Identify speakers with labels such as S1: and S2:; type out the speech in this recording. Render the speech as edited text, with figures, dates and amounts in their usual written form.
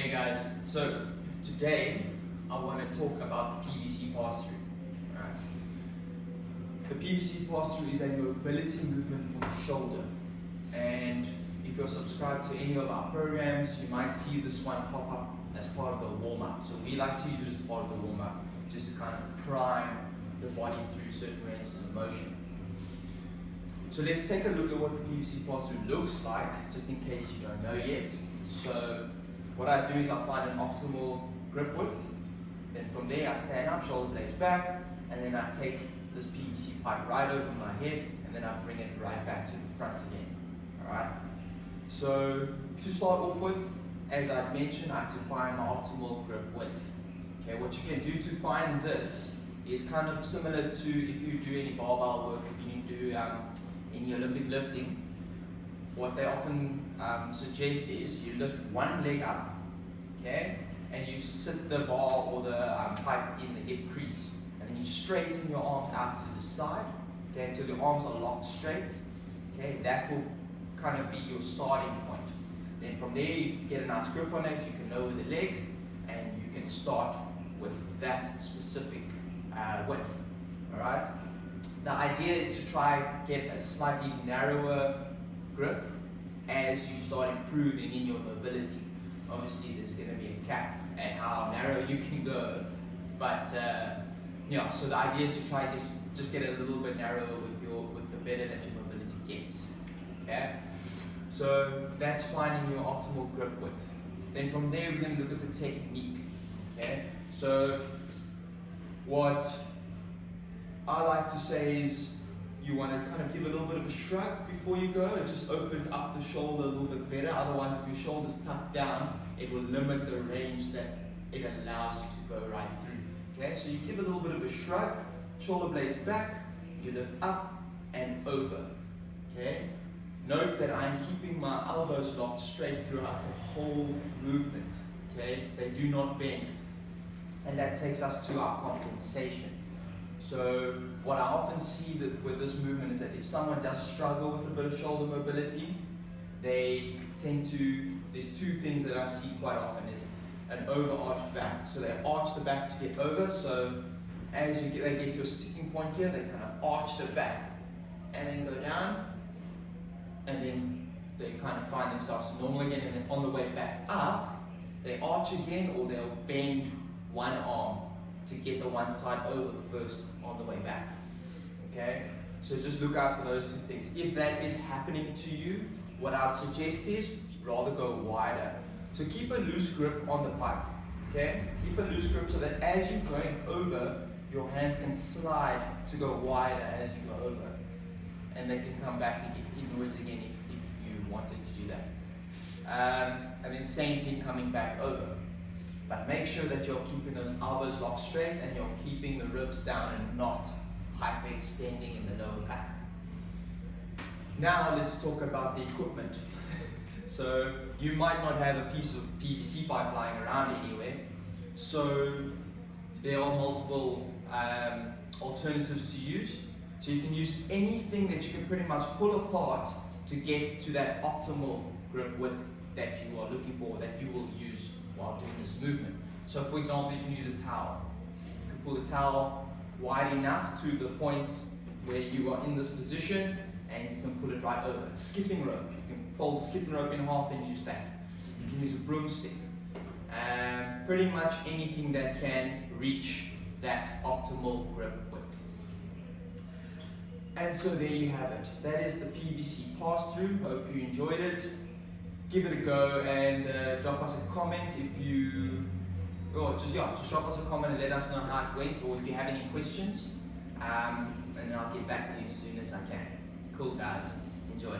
S1: Hey guys, so today I want to talk about the PVC Pass Through. Right. The PVC Pass Through is a mobility movement for the shoulder, and if you're subscribed to any of our programs, you might see this one pop up as part of the warm-up. So we like to use it as part of the warm-up, just to kind of prime the body through certain ranges of motion. So let's take a look at what the PVC Pass Through looks like, just in case you don't know yet. So what I do is I find an optimal grip width, then from there I stand up, shoulder blades back, and then I take this PVC pipe right over my head, and then I bring it right back to the front again. Alright? So to start off with, as I mentioned, I have to find my optimal grip width. Okay, what you can do to find this is kind of similar to if you do any barbell work, if you do any Olympic lifting. What they often suggest is you lift one leg up, okay, and you sit the bar or the pipe in the hip crease, and then you straighten your arms out to the side, okay, until your arms are locked straight. Okay, that will kind of be your starting point. Then from there you get a nice grip on it, you can lower the leg, and you can start with that specific width. Alright? The idea is to try get a slightly narrower grip as you start improving in your mobility. Obviously there's going to be a cap at how narrow you can go, but yeah, so the idea is to try just get a little bit narrower with the better that your mobility gets. Okay, so that's finding your optimal grip width. Then from there we're going to look at the technique. Okay, so what I like to say is you want to kind of give a little bit of a shrug before you go. It just opens up the shoulder a little bit better. Otherwise, if your shoulder's tucked down, it will limit the range that it allows you to go right through. Okay, so you give a little bit of a shrug, shoulder blades back, you lift up and over. Okay, note that I'm keeping my elbows locked straight throughout the whole movement. Okay, they do not bend, and that takes us to our compensation. So what I often see with this movement is that if someone does struggle with a bit of shoulder mobility, they tend to, there's two things that I see quite often is an overarch back. So they arch the back to get over, so as they get to a sticking point here, they kind of arch the back and then go down, and then they kind of find themselves normal again, and then on the way back up, they arch again, or they'll bend one arm to get the one side over first on the way back. Okay, so just look out for those two things. If that is happening to you, what I would suggest is rather go wider. So keep a loose grip on the pipe. Okay, keep a loose grip so that as you're going over, your hands can slide to go wider as you go over, and they can come back and get inwards again if you wanted to do that. And then same thing coming back over. But make sure that you're keeping those elbows locked straight and you're keeping the ribs down and not hyperextending in the lower back. Now let's talk about the equipment. So you might not have a piece of PVC pipe lying around anywhere. So there are multiple alternatives to use. So you can use anything that you can pretty much pull apart to get to that optimal grip width that you are looking for, that you will use while doing this movement. So for example, you can use a towel. You can pull the towel wide enough to the point where you are in this position, and you can pull it right over. A skipping rope, you can fold the skipping rope in half and use that. You can use a broomstick. Pretty much anything that can reach that optimal grip width. And so there you have it. That is the PVC Pass Through. Hope you enjoyed it. Give it a go and drop us a comment if you, just drop us a comment and let us know how it went, or if you have any questions, and I'll get back to you as soon as I can. Cool guys, enjoy.